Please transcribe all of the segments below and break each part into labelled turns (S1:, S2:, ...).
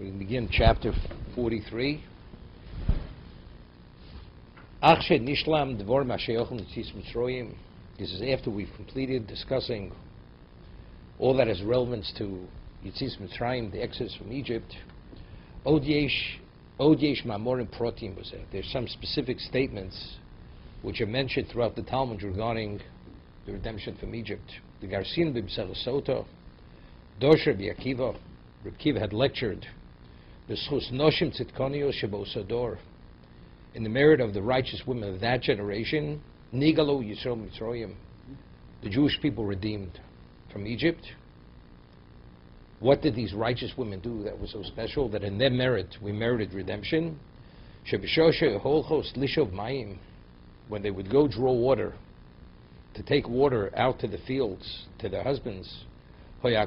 S1: We can begin chapter 43. This is after we've completed discussing all that has relevance to Yitzis Mitzrayim, the exodus from Egypt. There's some specific statements which are mentioned throughout the Talmud regarding the redemption from Egypt. The Garsin b'B'Sarasota, Dosher b'Akiva, Reb Kiva had lectured in the merit of the righteous women of that generation. Nigalo Yisrael Mitzrayim, the Jewish people redeemed from Egypt. What did these righteous women do that was so special that in their merit we merited redemption? When they would go draw water, to take water out to the fields to their husbands, God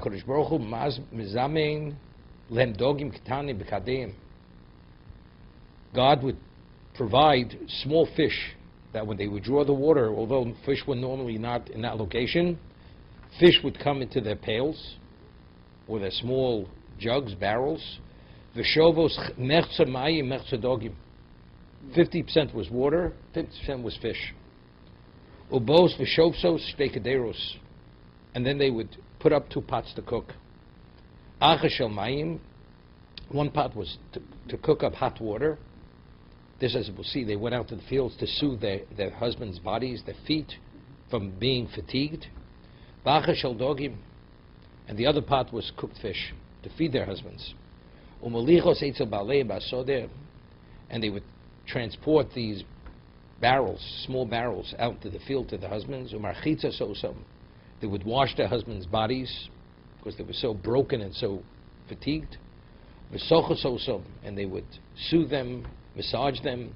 S1: would provide small fish that when they would draw the water, although fish were normally not in that location, fish would come into their pails or their small jugs, barrels. 50% was water, 50% was fish. And then they would put up 2 pots to cook. One pot was to cook up hot water. This, as we'll see, they went out to the fields to soothe their husbands' bodies, their feet, from being fatigued. And the other pot was cooked fish to feed their husbands. And they would transport these barrels, small barrels, out to the field to the husbands. They would wash their husbands' bodies because they were so broken and so fatigued. And they would soothe them, massage them.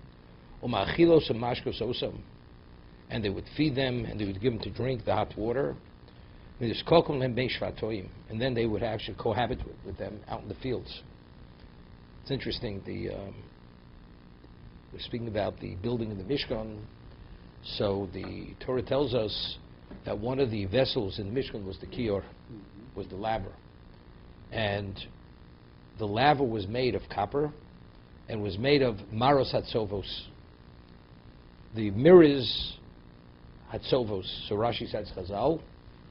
S1: And they would feed them, and they would give them to drink the hot water. And then they would actually cohabit with them out in the fields. It's interesting, we're speaking about the building of the Mishkan. So the Torah tells us that one of the vessels in the Mishkan was the kior, was the laver. And the laver was made of copper and was made of maros hatzovos. The mirrors hatzovos. So Rashi says Chazal,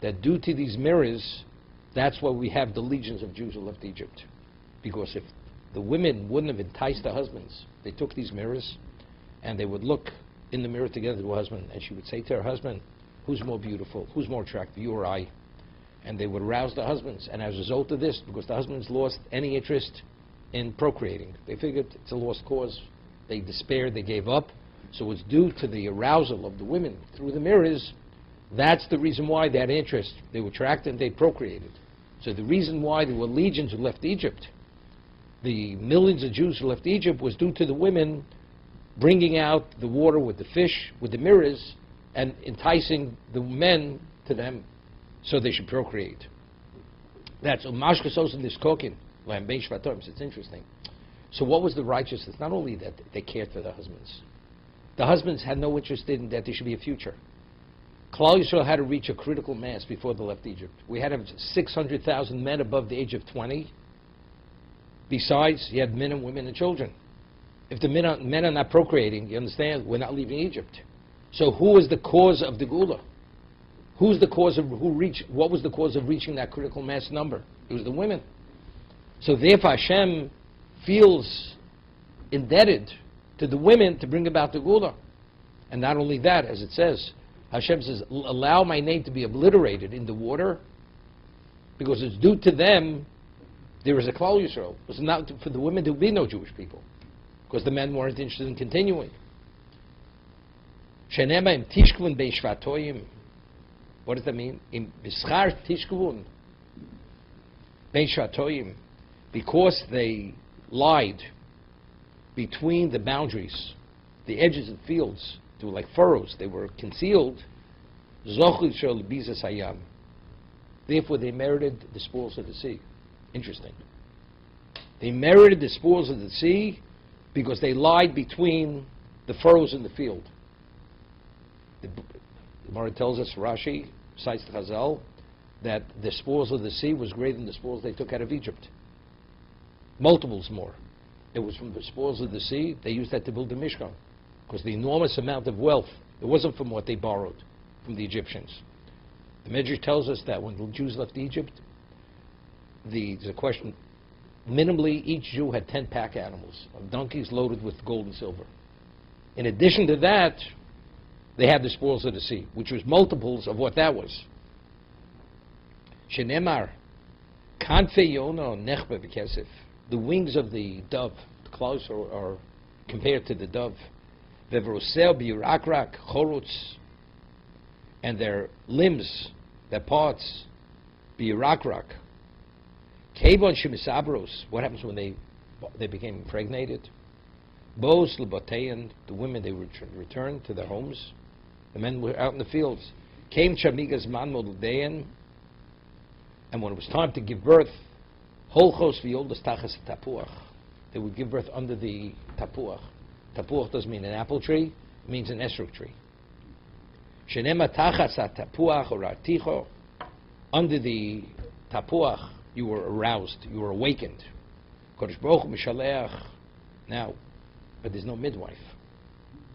S1: that due to these mirrors, that's why we have the legions of Jews who left Egypt. Because if the women wouldn't have enticed their husbands, they took these mirrors and they would look in the mirror together to her husband, and she would say to her husband, who's more beautiful, who's more attractive, you or I? And they would arouse the husbands. And as a result of this, because the husbands lost any interest in procreating, they figured it's a lost cause, they despaired, they gave up. So it's due to the arousal of the women through the mirrors. That's the reason why they had interest. They were attracted and they procreated. So the reason why there were legions who left Egypt, the millions of Jews who left Egypt, was due to the women bringing out the water with the fish, with the mirrors, and enticing the men to them so they should procreate. That's Umashkasos in this cooking. It's interesting. So what was the righteousness? Not only that they cared for their husbands. The husbands had no interest in that there should be a future. Klal Yisrael had to reach a critical mass before they left Egypt. We had 600,000 men above the age of 20. Besides, you had men and women and children. If the men are not procreating, you understand, we're not leaving Egypt. So who is the cause of the Gula? What was the cause of reaching that critical mass number? It was the women. So therefore Hashem feels indebted to the women to bring about the Gula. And not only that, as it says, Hashem says, allow my name to be obliterated in the water, because it's due to them there is a Klal Yisrael. It's not for the women, there will be no Jewish people, because the men weren't interested in continuing. What does that mean? Because they lied between the boundaries, the edges of the fields. They were like furrows. They were concealed. Therefore, they merited the spoils of the sea. Interesting. They merited the spoils of the sea because they lied between the furrows in the field. The Gemara tells us, Rashi cites the Chazal, that the spoils of the sea was greater than the spoils they took out of Egypt. multiples more. It was from the spoils of the sea. They used that to build the Mishkan, because the enormous amount of wealth, it wasn't from what they borrowed from the Egyptians. The Medrash tells us that when the Jews left Egypt, there's a question, minimally each Jew had 10 pack animals, of donkeys loaded with gold and silver. In addition to that, they had the spoils of the sea, which was multiples of what that was. Shenemar, Kanfe Yona Nechbe B'Kesef. The wings of the dove, the clouds are compared to the dove. Vevrosel B'Yirakrak Chorutz, and their limbs, their parts, B'Yirakrak. Kevon Shemisabros. What happens when they became impregnated? Bos L'Bateyan, the women, they returned to their homes. The men were out in the fields. Came Chamigas Man Moduldeyan, and when it was time to give birth, Holchos V'Yoldas Tachas Tapuach, they would give birth under the Tapuach. Tapuach doesn't mean an apple tree, it means an esrog tree. Shenema Tachas Tapuach or Articho, under the Tapuach, you were aroused, you were awakened. Kodesh Baruch Hu Mishaleach. Now, but there's no midwife.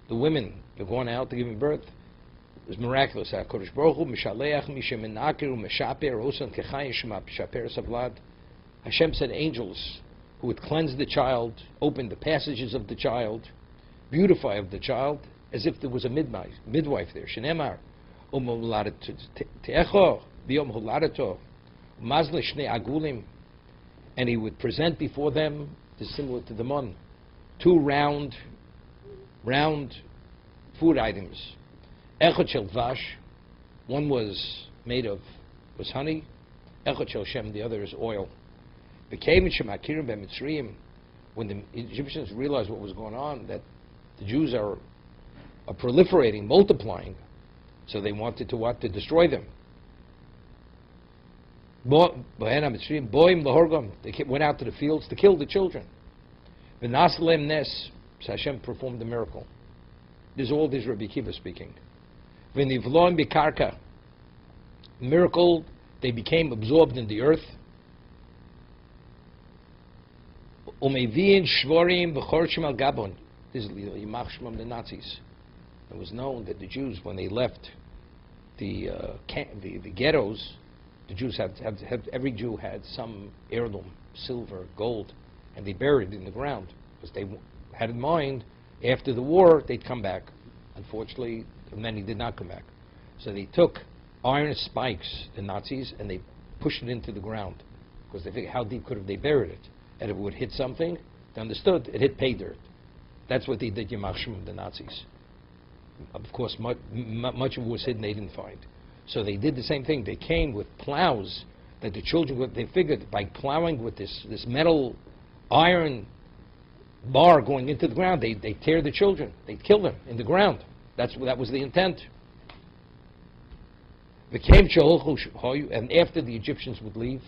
S1: The women, they're going out to give birth. It was miraculous. Kodesh Baruch Hu Mishaleach Mishemenakiru Meshaper Osan Kechayim Shema Shaper Savlad. Hashem sent angels who would cleanse the child, open the passages of the child, beautify of the child, as if there was a midwife there. Shenemar Te'echo B'Yom Huladato Mazle Shnei Agulim, and he would present before them, this is similar to the mon, 2 round food items. Echot Shel Dvash, one was honey. Echot Shel Shem, the other is oil. When the Egyptians realized what was going on, that the Jews are proliferating, multiplying, so they wanted to destroy them. They went out to the fields to kill the children. So Hashem performed the miracle. This is Rabbi Akiva speaking. Miracle, they became absorbed in the earth. This is the Nazis. It was known that the Jews, when they left the ghettos, the Jews every Jew had some heirloom, silver, gold, and they buried it in the ground because they had in mind after the war they'd come back. Unfortunately, many did not come back. So they took iron spikes, the Nazis, and they pushed it into the ground because they figured how deep could have they buried it? And if it would hit something, they understood it hit pay dirt. That's what they did, Yamach Shemim, the Nazis. Of course, much of it was hidden, they didn't find. So they did the same thing. They came with plows that the children, they figured by plowing with this metal iron bar going into the ground, they tear the children. They'd kill them in the ground. That was the intent. And after the Egyptians would leave,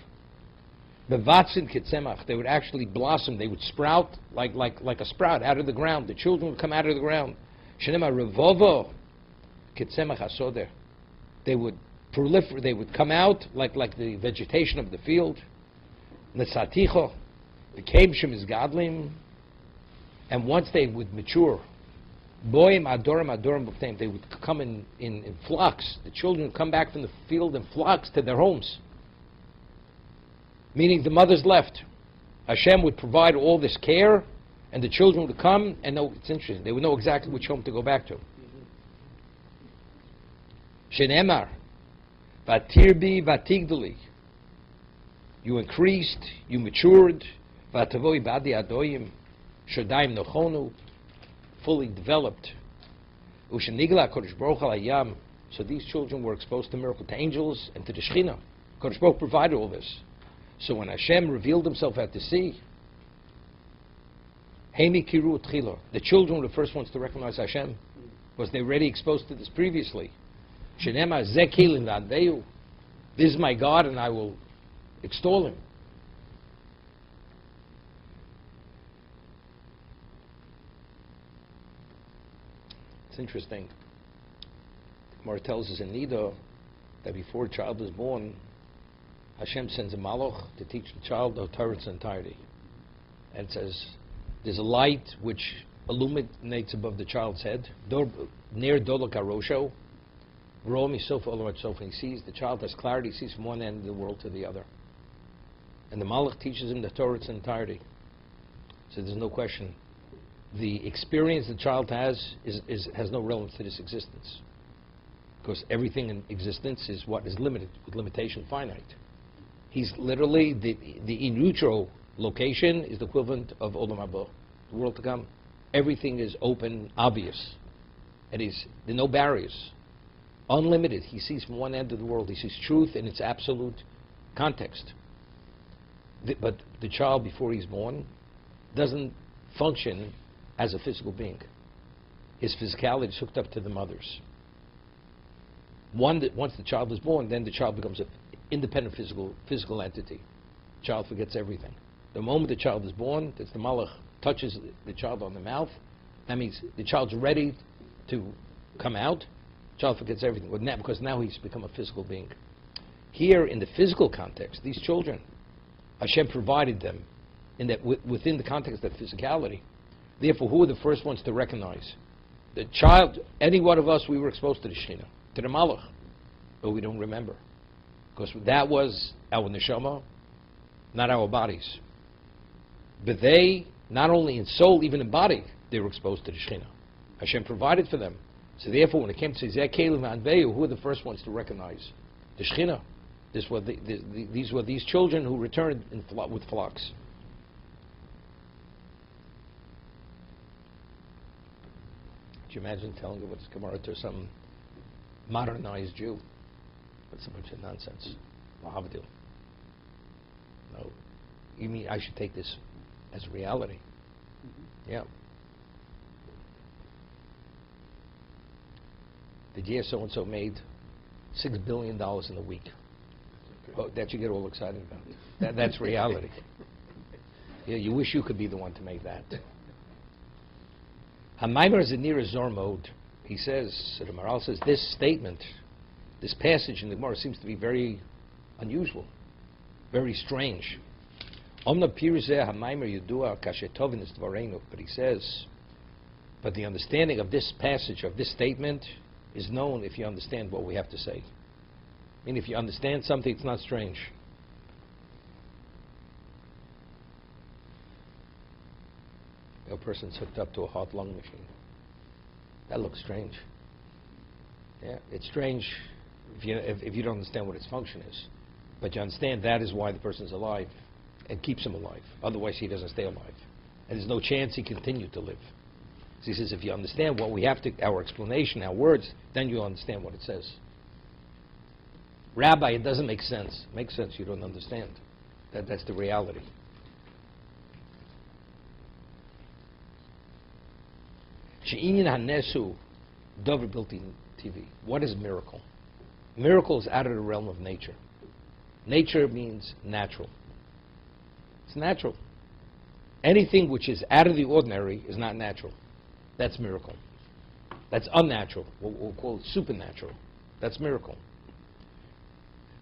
S1: they would actually blossom. They would sprout like a sprout out of the ground. The children would come out of the ground. They would proliferate. They would come out like the vegetation of the field. And once they would mature, they would come in flocks. The children would come back from the field in flocks to their homes. Meaning the mothers left. Hashem would provide all this care, and the children would come and know. It's interesting. They would know exactly which home to go back to. Shenemar, vatirbi vatigdali. You increased, you matured. Vatavoi badi adoyim, shodaim nochonu, fully developed. Ushenigla kodesh baruch halayam. So these children were exposed to miracle, to angels and to the Shekhinah. Kodesh Baruch provided all this. So when Hashem revealed himself at the sea, Heimi Kiru Tchilo, the children were the first ones to recognize Hashem, because they were already exposed to this previously. Shenema Zekil in Vadeu, this is my God and I will extol him. It's interesting. The Gemara tells us in Nida that before a child is born, Hashem sends a malach to teach the child the Torah in its entirety. and it says, there's a light which illuminates above the child's head, near Dolok Arosho. He sees the child has clarity, he sees from one end of the world to the other. And the Malach teaches him the Torah its entirety. So there's no question. The experience the child has has no relevance to this existence. Because everything in existence is what is limited, with limitation finite. He's literally, the in utero location is the equivalent of Olam Haba, the world to come. Everything is open, obvious. There are no barriers. Unlimited. He sees from one end of the world. He sees truth in its absolute context. But the child, before he's born, doesn't function as a physical being. His physicality is hooked up to the mother's. Once the child is born, then the child becomes an independent physical entity. The child forgets everything. The moment the child is born, that's the Malach touches the child on the mouth. That means the child's ready to come out. The child forgets everything, because now he's become a physical being. Here, in the physical context, these children, Hashem provided them in that within the context of physicality. Therefore, who are the first ones to recognize? The child, any one of us, we were exposed to the Shekhinah, to the Malach, but we don't remember. Because that was our neshama, not our bodies. But they, not only in soul, even in body, they were exposed to the Shekhinah. Hashem provided for them. So therefore, when it came to Zeh Kelim Anveyu, who were the first ones to recognize? The Shekhinah. These were these children who returned with flocks. Could you imagine telling it what's Gemara to some modernized Jew? That's a bunch of nonsense. Mahavdil. No. You mean I should take this as reality? Mm-hmm. Yeah. The year so-and-so made $6 billion in a week. Oh, that you get all excited about. That's reality. Yeah, you wish you could be the one to make that. HaMaimer Zanira Zormod, he says, the Maral says, this statement, this passage in the Gemara seems to be very unusual, very strange. Omna Pirzeh HaMaimer Yudua Kashetovin is Dvarenu, but he says, but the understanding of this passage, of this statement, is known if you understand what we have to say. I mean, if you understand something, it's not strange. A person's hooked up to a heart-lung machine. That looks strange. Yeah, it's strange if you don't understand what its function is. But you understand that is why the person's alive and keeps him alive. Otherwise, he doesn't stay alive. And there's no chance he continued to live. So he says, if you understand what we have to, our explanation, our words, then you'll understand what it says. Rabbi, it doesn't make sense. It makes sense, you don't understand. That's the reality. She'inyan hanesu dover bilti TV. What is miracle? Miracle is out of the realm of nature. Nature means natural. It's natural. Anything which is out of the ordinary is not natural. That's miracle. That's unnatural. We'll call it supernatural. That's miracle.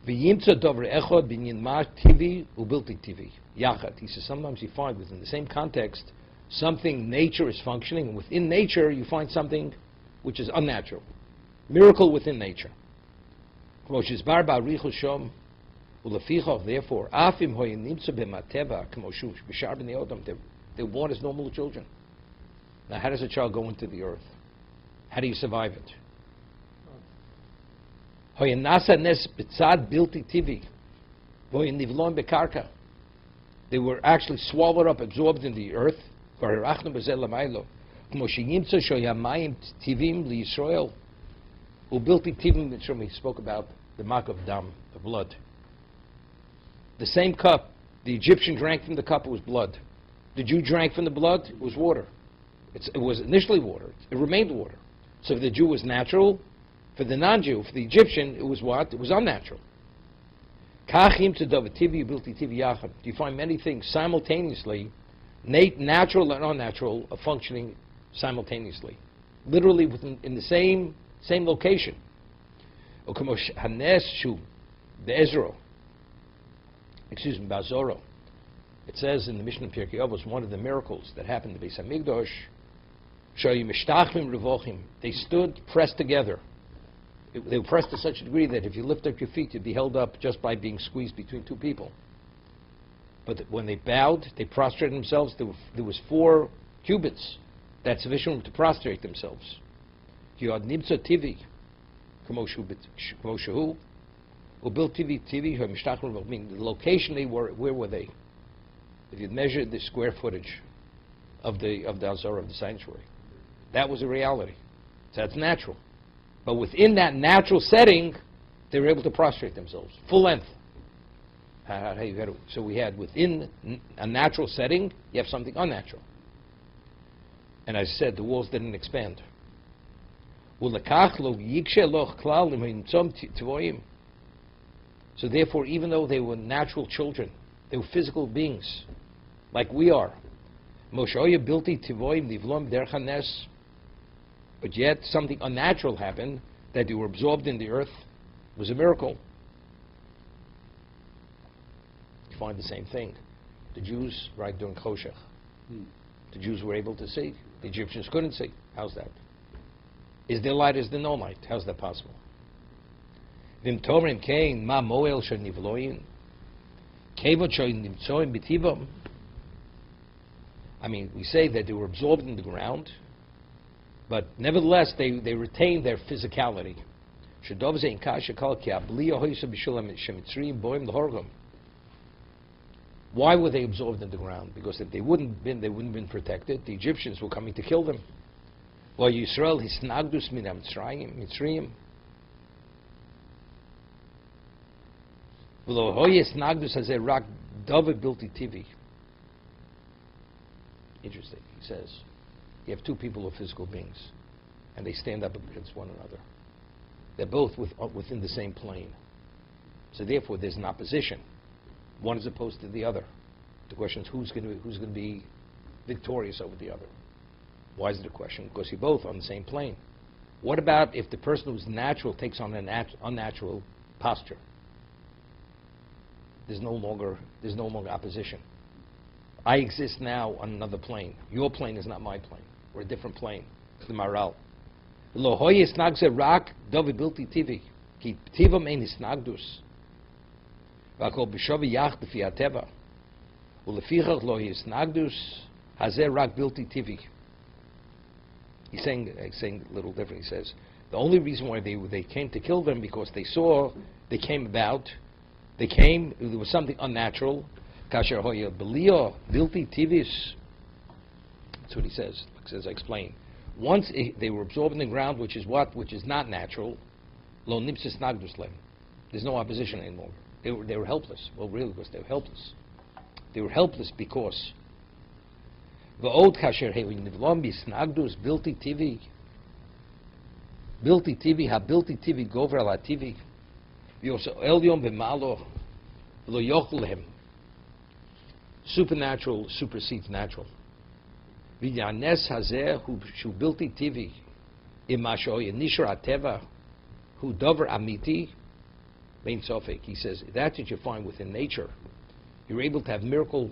S1: V'yimtza dover echad binyan ma TV ubilti TV. Yachad. He says sometimes you find within the same context something nature is functioning, and within nature you find something which is unnatural. Miracle within nature. Therefore, afim hoyanimtza b'mateva k'moshu b'shar b'nei odam, they're born as normal children. Now, how does a child go into the earth? How do you survive it? Hoyanasa nes b'tzad bilti tivi, hoyanivlon bekarka. They were actually swallowed up, absorbed in the earth. We spoke about the mark of dam, the blood. The same cup, the Egyptian drank from the cup, it was blood. The Jew drank from the blood, it was water. It was initially water. It remained water. So for the Jew it was natural. For the non-Jew, for the Egyptian, it was what? It was unnatural. You find many things simultaneously, natural and unnatural, are functioning simultaneously, literally in the same location. Excuse me, Bazoro. It says in the Mishnah Pirkei Avos, one of the miracles that happened to Beis Hamikdash, Shoyu mishtachvim revochim. They stood pressed together. They were pressed to such a degree that if you lift up your feet, you'd be held up just by being squeezed between two people. But when they bowed, they prostrated themselves. There was 4 cubits. That's sufficient room to prostrate themselves. Yod nimtza tivi, kamo shehu, ubil tivi tivi, meaning the location they were. Where were they? If you measured the square footage of the Azara, of the sanctuary, that was a reality. So that's natural. But within that natural setting, they were able to prostrate themselves, full length. So we had within a natural setting, you have something unnatural. And I said the walls didn't expand. So therefore, even though they were natural children, they were physical beings, like we are. But yet something unnatural happened, that they were absorbed in the earth. It was a miracle. You find the same thing. The Jews, right, during Choshech. The Jews were able to see. The Egyptians couldn't see. How's that? Is there light, is there no light? How's that possible? I mean, we say that they were absorbed in the ground, but nevertheless they retained their physicality. Why were they absorbed in the ground? Because if they wouldn't have been protected, the Egyptians were coming to kill them. Well, Yisrael hisnagdus min Mitzrayim. V'lo hoye hisnagdus hazeh rak dove bilti tivi. Interesting. He says, you have 2 people who are physical beings, and they stand up against one another. They're both within the same plane. So therefore, there's an opposition. One is opposed to the other. The question is who's going to be victorious over the other? Why is it a question? Because you're both on the same plane. What about if the person who's natural takes on an unnatural posture? There's no longer opposition. I exist now on another plane. Your plane is not my plane. We're a different plane. It's the Maral. Lo hoye snagze rak dovi bilti tivi ki tivam ein snagdus. V'akol b'shovi yach b'fi hateva. U'lefichach lo hoye snagdus hazeh rak bilti tivi. He's saying a little different. He says the only reason why they came to kill them because they saw there was something unnatural. Kasher hoya belio vilti tivis. That's what he says. He says, I explain. Once they were absorbed in the ground, which is not natural. Lo nipsis nagdus lem. There's no opposition anymore. They were helpless. Well, really, because they were helpless. They were helpless because. V'od kasher nivlom bisnagdus bilti tivi. Bilti tivi ha bilti tivi gover ala tivi. V'yosa elyon b'malo lo yochel lehem. Supernatural supersedes natural. V'yanes hazeh hu bilti tivi imasho yenishar ateva hu dover amiti bein sofek. He says that's what you find within nature. You're able to have miracle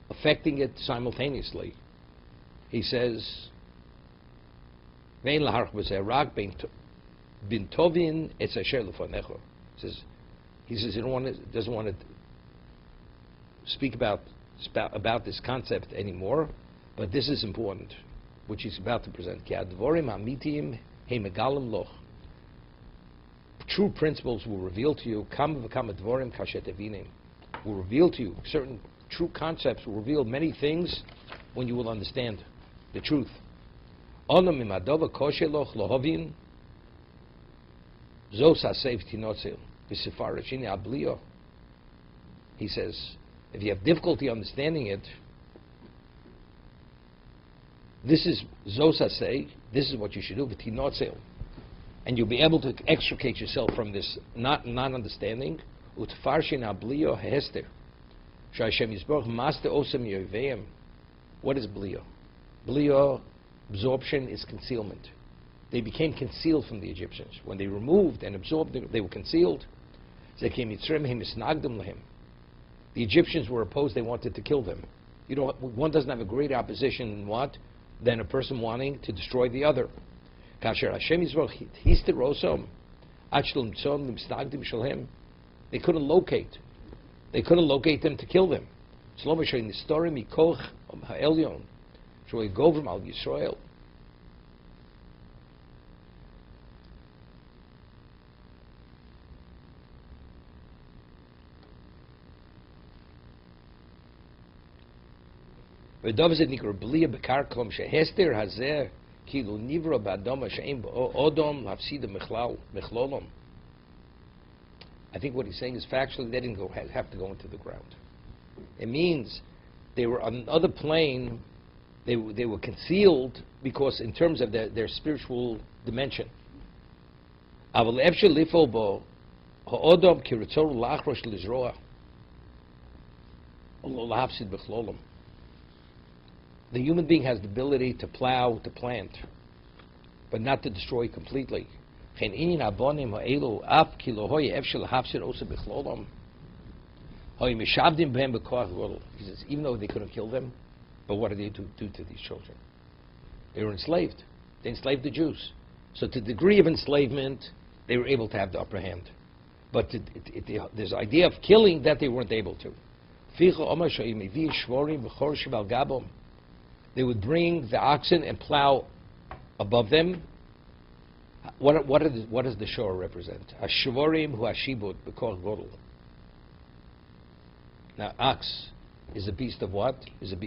S1: affecting it simultaneously. He says vein laharch b'zerak bin tovin etz asher lefanecho. He says he doesn't want to speak about this concept anymore, but this is important, which he's about to present. True principles will reveal to you. Will reveal to you certain true concepts. Will reveal many things when you will understand the truth. He says, if you have difficulty understanding it, this is Zosasei, this is what you should do, and you'll be able to extricate yourself from this non-understanding. What is blio? Blio, absorption, is concealment. They became concealed from the Egyptians. When they removed and absorbed, they were concealed. The Egyptians were opposed, they wanted to kill them. You know, one doesn't have a greater opposition in what? Than a person wanting to destroy the other. Kasher Hashem Yisrael histir osom, ad shlom tzom nimstagdim shalhem. They couldn't locate. They couldn't locate them to kill them. Shlomo shein nistorim mikoch ha'elyon, shoi govrim al Yisrael. ודוב זה נקרא בלי בקרקום שהסתר הזה כאילו נברא באדמה שאין באודום להפסיד מכלולום. I think what he's saying is factually they didn't have to go into the ground. It means they were on another plane, they were concealed because in terms of their spiritual dimension. אבל אפשר לפעול בו האודום כרצונו לאחרוש לזרוע ולא להפסיד בכלולום. The human being has the ability to plow, to plant, but not to destroy completely. He says, even though they couldn't kill them, but what did they do to these children? They were enslaved. They enslaved the Jews. So to the degree of enslavement, they were able to have the upper hand. But this idea of killing, that they weren't able to. They would bring the oxen and plow above them. What does the shore represent? Hashvorim hu hashibud b'kol godol. Now, ox is a beast of what? Is a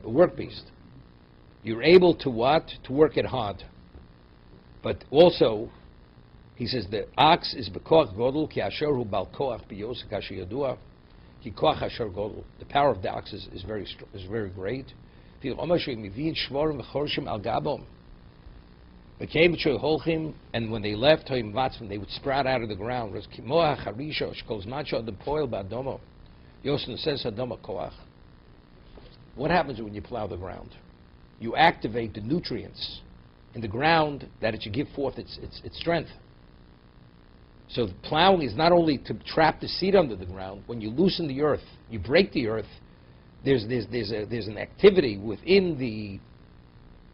S1: work beast. You're able to what? To work it hard. But also, he says the ox is b'koach godol ki asher hu bal koach b'yosek asher yadua ki koach asher godol. The power of the ox is very great. And when they left, they would sprout out of the ground. What happens when you plow the ground? You activate the nutrients in the ground that it should give forth its strength. So the plowing is not only to trap the seed under the ground. When you loosen the earth, you break the earth, there's an activity within the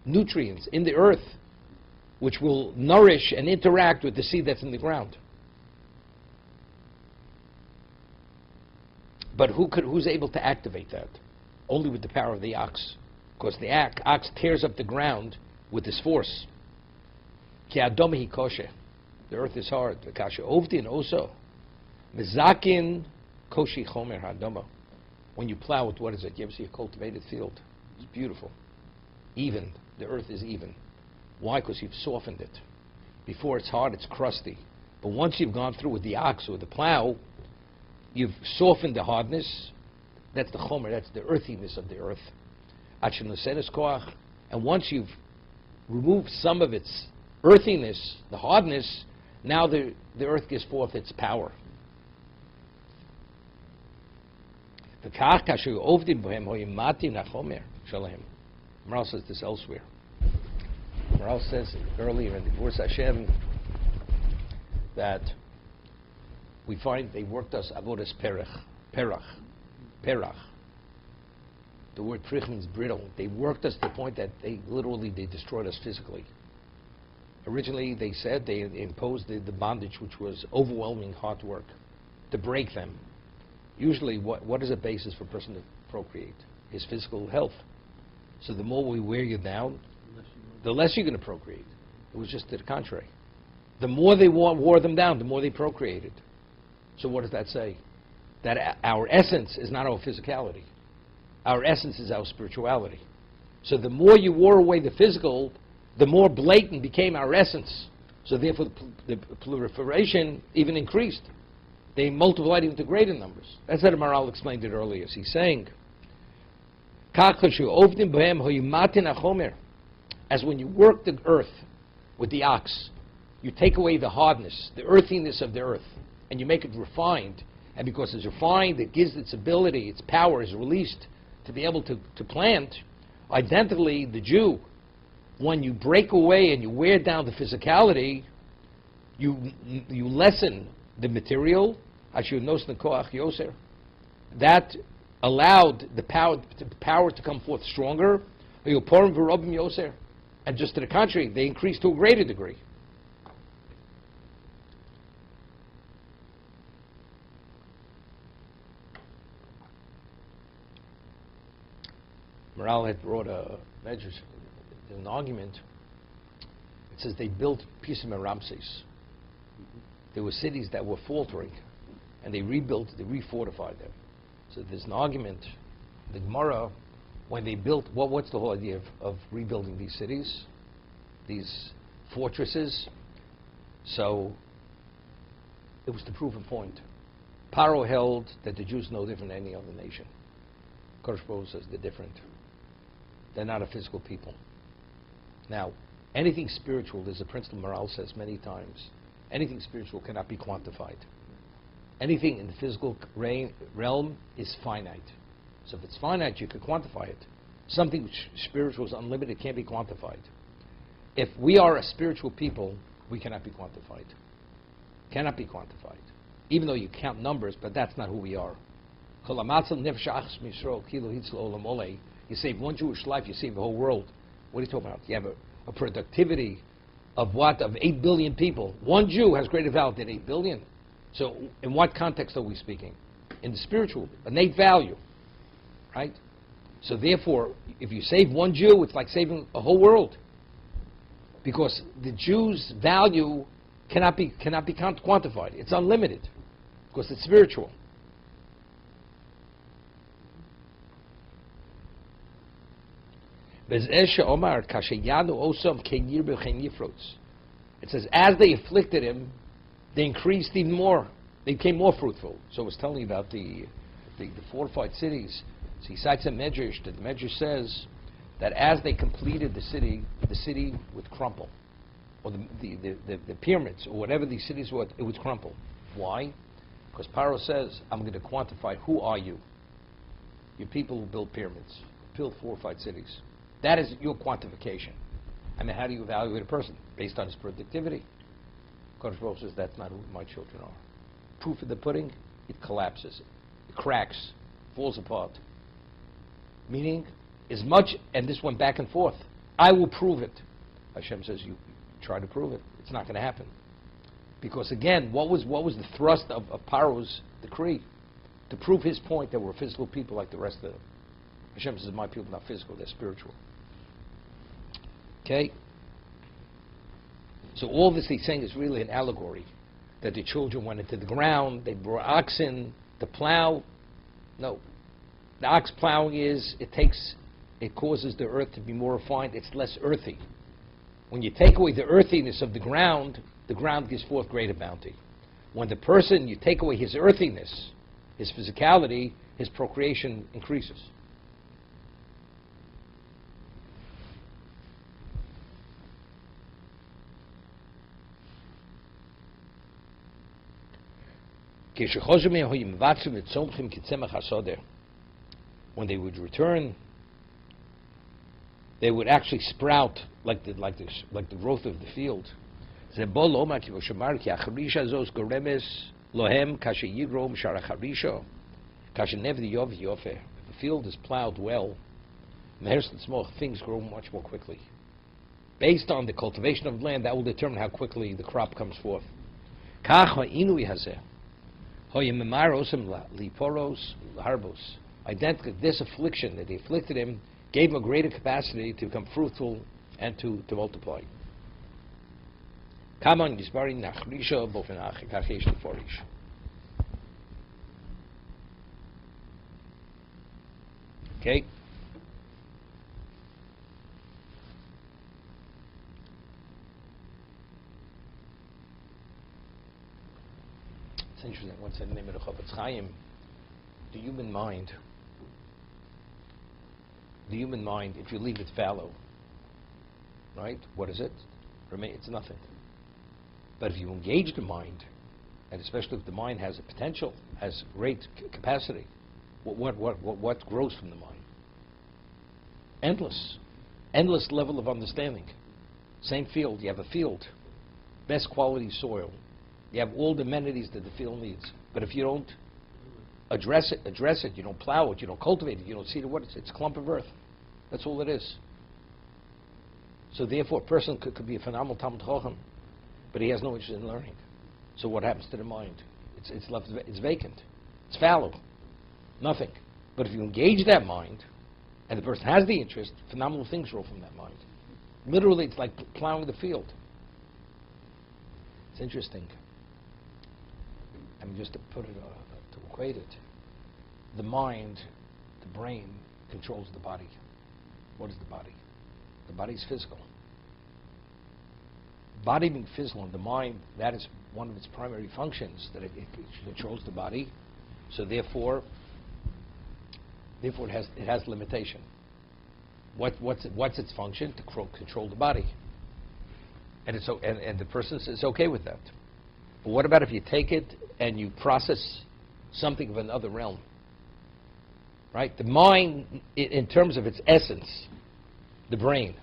S1: nutrients in the earth which will nourish and interact with the seed that's in the ground. But who's able to activate that? Only with the power of the ox, because the ox tears up the ground with this force. Ki adom hi koshe. The earth is hard. V'kashe ovdin also. Mizakin koshi chomer hadoma. When you plow it, what is it? You ever see a cultivated field? It's beautiful. Even. The earth is even. Why? Because you've softened it. Before it's hard, it's crusty. But once you've gone through with the ox or the plow, you've softened the hardness. That's the chomer, that's the earthiness of the earth. And once you've removed some of its earthiness, the hardness, now the earth gives forth its power. Maral says this elsewhere. Maral says earlier in the Gevruras Hashem that we find they worked us avodas perach. The word prich means brittle. They worked us to the point that they destroyed us physically. Originally, they said they imposed the bondage, which was overwhelming hard work, to break them. Usually, what is a basis for a person to procreate? His physical health. So the more we wear you down, the less you're going to procreate. It was just to the contrary. The more they wore them down, the more they procreated. So what does that say? That our essence is not our physicality. Our essence is our spirituality. So the more you wore away the physical, the more blatant became our essence. So therefore the proliferation even increased. They multiplied into greater numbers. That's how the Maral explained it earlier. So he's saying, as when you work the earth with the ox, you take away the hardness, the earthiness of the earth, and you make it refined. And because it's refined, it gives its ability, its power is released to be able to plant. Identically, the Jew, when you break away and you wear down the physicality, you lessen the material. that allowed the power to come forth stronger. And just to the contrary, they increased to a greater degree. Morale had brought a measure, an argument. It says they built Pisim and Ramses. There were cities that were faltering, and they rebuilt, they refortified them. So there's an argument, the Gemara, when they built, what's the whole idea of rebuilding these cities, these fortresses? So it was to prove a point. Paro held that the Jews are no different than any other nation. Kodesh Baruch says they're different. They're not a physical people. Now, anything spiritual, there's a principle Morale says many times, anything spiritual cannot be quantified. Anything in the physical realm is finite. So if it's finite, you can quantify it. Something which spiritual is unlimited can't be quantified. If we are a spiritual people, we cannot be quantified. Cannot be quantified. Even though you count numbers, but that's not who we are. You save one Jewish life, you save the whole world. What are you talking about? You have a productivity of what? Of 8 billion people. One Jew has greater value than 8 billion. So in what context are we speaking? In the spiritual, innate value. Right? So therefore, if you save one Jew, it's like saving a whole world. Because the Jew's value cannot be quantified. It's unlimited. Because it's spiritual. It says, as they afflicted him, they increased even more. They became more fruitful. So I was telling you about the fortified cities. So he cites a medrash. The medrash says that as they completed the city would crumple. Or the pyramids, or whatever these cities were, it would crumple. Why? Because Paro says, I'm going to quantify, who are you? You people who build pyramids, build fortified cities. That is your quantification. I mean, how do you evaluate a person? Based on his productivity. Kodesh Baruch says, that's not who my children are. Proof of the pudding, it collapses. It cracks, falls apart. Meaning, as much, and this went back and forth, I will prove it. Hashem says, you try to prove it. It's not going to happen. Because again, what was the thrust of Paro's decree? To prove his point that we're physical people like the rest of them. Hashem says, my people are not physical, they're spiritual. Okay? So all this he's saying is really an allegory. That the children went into the ground, they brought oxen to plow. No. The ox plowing it causes the earth to be more refined, it's less earthy. When you take away the earthiness of the ground gives forth greater bounty. When the person, you take away his earthiness, his physicality, his procreation increases. When they would return, they would actually sprout like the growth of the field. If the field is plowed well, things grow much more quickly. Based on the cultivation of land, that will determine how quickly the crop comes forth. Identically, this affliction that they afflicted him gave him a greater capacity to become fruitful and to multiply. Okay? It's interesting. What's the name of the Chofetz Chaim? The human mind, if you leave it fallow, right? What is it? It's nothing. But if you engage the mind, and especially if the mind has a potential, has great capacity, what grows from the mind? Endless level of understanding. Same field, you have a field, best quality soil. You have all the amenities that the field needs. But if you don't address it, you don't plow it, you don't cultivate it, you don't seed it, it's a clump of earth. That's all it is. So therefore, a person could be a phenomenal Talmud Chacham, but he has no interest in learning. So what happens to the mind? It's vacant. It's fallow. Nothing. But if you engage that mind, and the person has the interest, phenomenal things roll from that mind. Literally, it's like plowing the field. It's interesting. I mean, just to put it, to equate it, the mind, the brain, controls the body. What is the body? The body is physical. Body being physical and the mind, that is one of its primary functions, that it controls the body. So therefore it has limitation. What's its function? To control the body. And the person is okay with that. But what about if you take it and you process something of another realm? Right? The mind, in terms of its essence, the brain,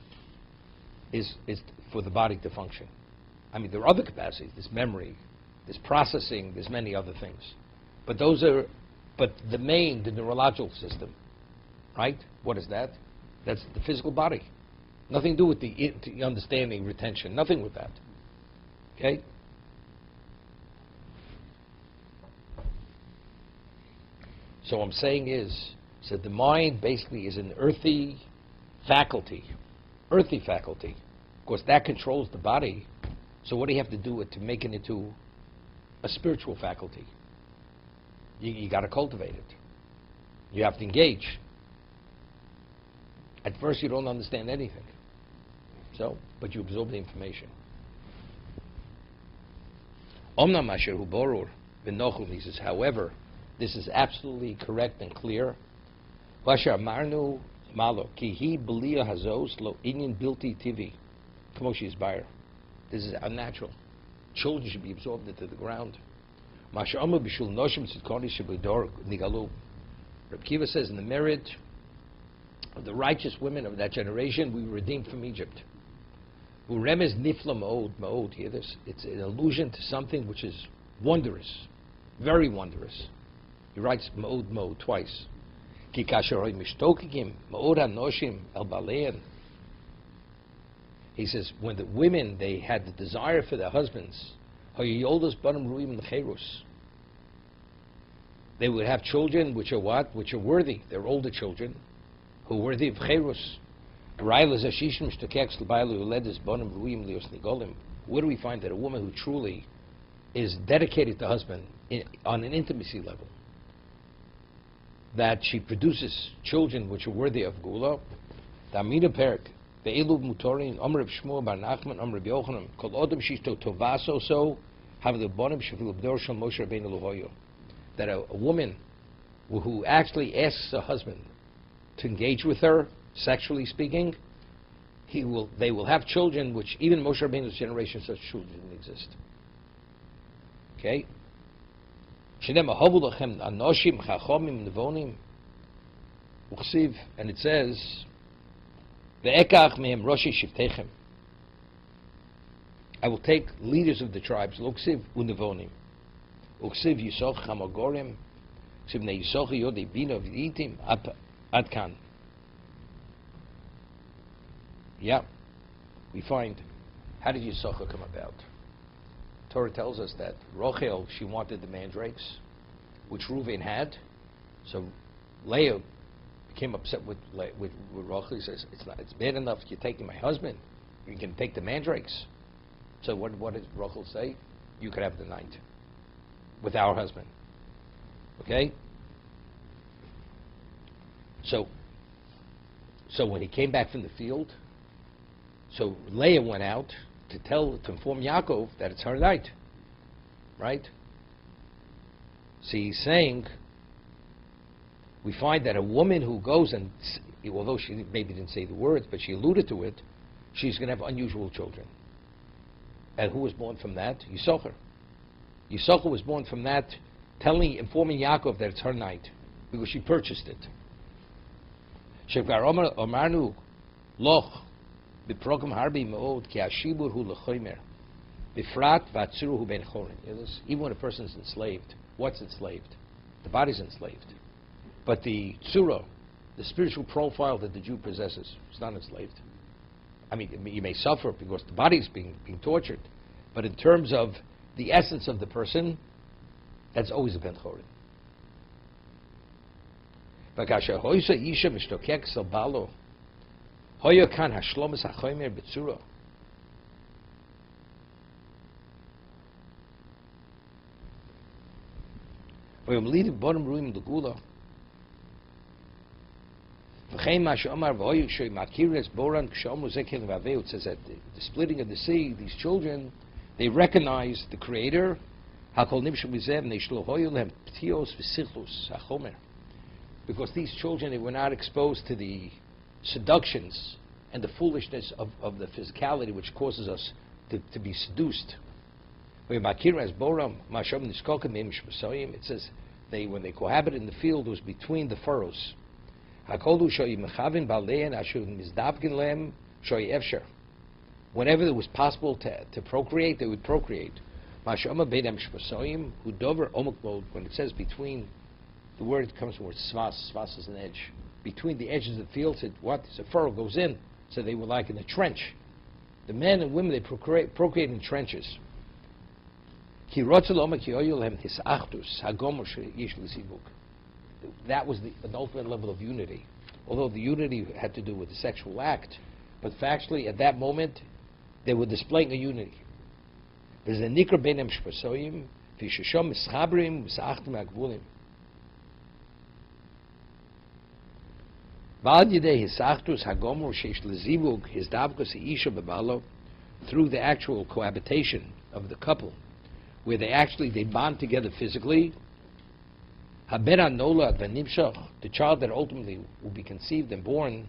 S1: is for the body to function. I mean, there are other capacities. There's memory, there's processing, there's many other things. But the main, the neurological system, right? What is that? That's the physical body. Nothing to do with the understanding, retention. Nothing with that. Okay? So what I'm saying is, so the mind basically is an earthy faculty. Earthy faculty. Of course, that controls the body. So what do you have to do to make it into a spiritual faculty? You got to cultivate it. You have to engage. At first, you don't understand anything. But you absorb the information. Omnam asher hu borur v'nochum, he says, however, this is absolutely correct and clear. Vasher amarnu malo ki hi b'liya hazos lo inyan bilti tivi kamo she'isbayer. This is unnatural. Children should be absorbed into the ground. Masher amu b'shul noshim tzidkoni shebedor nigalu. Reb Kiva says, in the merit of the righteous women of that generation, we were redeemed from Egypt. Uremez nifla ma'od, hear this? It's an allusion to something which is wondrous, very wondrous. He writes ma'od twice. Ki kasher hoy mishtokigim ma'od hanoshim el balein. He says, when the women, they had the desire for their husbands, hoyoldos banim ruim lecherus. They would have children which are what? Which are worthy. They're older children who are worthy of cherus. Where do we find that a woman who truly is dedicated to husband on an intimacy level, that she produces children which are worthy of gula? That a woman who actually asks her husband to engage with her, sexually speaking, they will have children which even Moshe Rabbeinu's generation, such children didn't exist. Okay? And it says, I will take leaders of the tribes, Uksiv unevonim, Uksiv Yisoch Chamagorim, Uksiv ne Yisoch Yodei Bino V'itim Adkan. Yeah, we find, how did Yisocha come about? Torah tells us that Rochel, she wanted the mandrakes, which Reuven had. So Leah became upset with Rochel. He says, it's bad enough you're taking my husband. You can take the mandrakes. So what did Rochel say? You could have the night with our husband. Okay? So when he came back from the field, so Leah went out to inform Yaakov that it's her night, right? So he's saying, we find that a woman who goes and, although she maybe didn't say the words, but she alluded to it, she's going to have unusual children. And who was born from that? Yisachar. Yisachar was born from that, informing Yaakov that it's her night, because she purchased it. Shekvar Omarnu Loch. Even when a person is enslaved, what's enslaved? The body's enslaved. But the tzura, the spiritual profile that the Jew possesses, is not enslaved. I mean, you may suffer because the body's being tortured, but in terms of the essence of the person, that's always a ben chorin. V'kasher hoysa isha mishtokek sel balo, hoya kan hashlomes hachomer b'tzura. V'yom lidim bonim ruim l'gula. V'chein ma she'omar v'hoyu shoy makires boran k'shomru zekel v'aveu. It says that the splitting of the sea, these children, they recognize the Creator. Hakol nimshum mizeh v'neishlo hoyu lehem ptios v'sichlus hachomer. Because these children, they were not exposed to the seductions and the foolishness of the physicality which causes us to be seduced. It says when they cohabited in the field, it was between the furrows. Whenever it was possible to procreate, they would procreate. When it says between, the word comes from the word svas. Svas is an edge. Between the edges of the field, what? So a furrow goes in. So they were like in a trench. The men and women, they procreate in trenches. That was the ultimate level of unity. Although the unity had to do with the sexual act, but factually at that moment, they were displaying a unity. Through the actual cohabitation of the couple, where they bond together physically, the child that ultimately will be conceived and born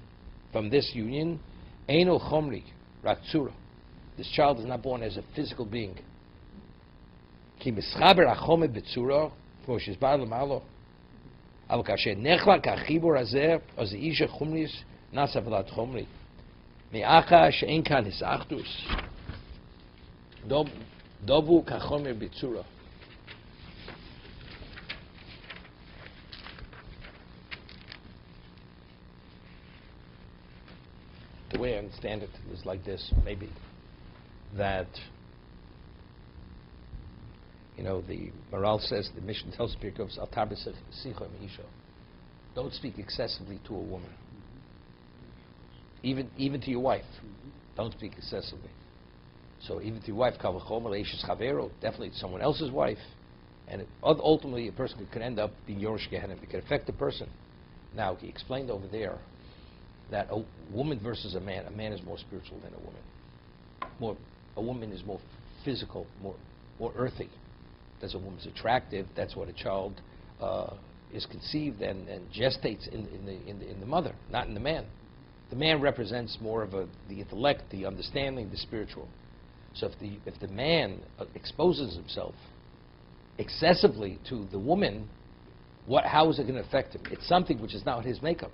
S1: from this union, this child is not born as a physical being. אבל כאשר נחלק החיבור הזה, אז האיש החומריס נעשה ולד חומרי. מאחר שאין כאן הסאחדוס, דובו כחומר בצורה. The way I understand it is like this, maybe, that the Maral says, the mission tells Pirkos, don't speak excessively to a woman. Even to your wife. Don't speak excessively. So even to your wife, definitely to someone else's wife. And ultimately a person could end up being Yorish Gehenim. It could affect the person. Now, he explained over there that a woman versus a man is more spiritual than a woman. A woman is more physical, more earthy. That's a woman's attractive. That's what a child is conceived and gestates in the mother, not in the man. The man represents more of the intellect, the understanding, the spiritual. So if the man exposes himself excessively to the woman, how is it going to affect him? It's something which is not his makeup.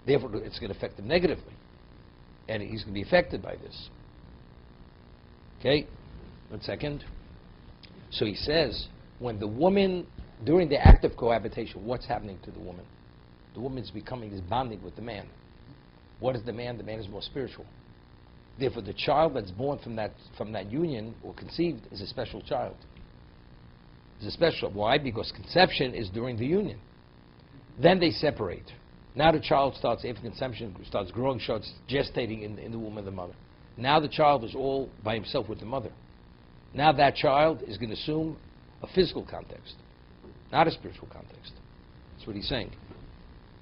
S1: Therefore, it's going to affect him negatively, and he's going to be affected by this. Okay, 1 second. So he says, when the woman, during the act of cohabitation, what's happening to the woman? The woman's is bonding with the man. What is the man? The man is more spiritual. Therefore, the child that's born from that union or conceived is a special child. It's a special. Why? Because conception is during the union. Then they separate. Now the child starts, after conception, starts growing, starts gestating in the womb of the mother. Now the child is all by himself with the mother. Now that child is going to assume a physical context, not a spiritual context. That's what he's saying.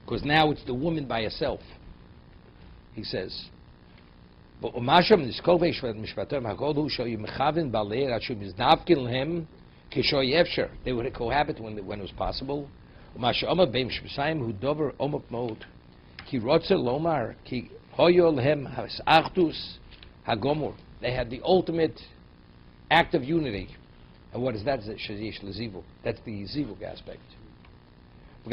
S1: Because now it's the woman by herself. He says, they were to cohabit when it was possible. They had the ultimate act of unity. And what is that? That's the zivug aspect. I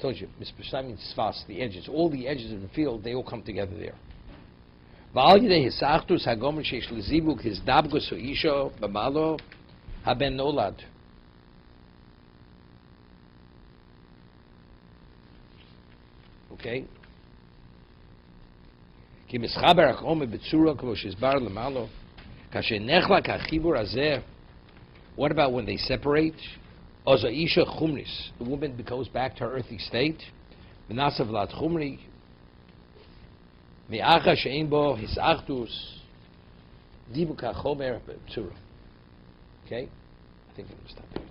S1: told you, mispasham means sfas, the edges. All the edges of the field, they all come together there. haben nolad. Okay? כי מסחבר החומר בצורה כמו שהסבר למעלה, כאשר נחלק החיבור הזה, what about when they separate? אז האישה חומריס, the woman goes back to her earthly state, ונעשה ולד חומרי, מאחר שאין בו הסאחדוס, דיבוק החומר בצורה. Okay? I think I'm going to stop there.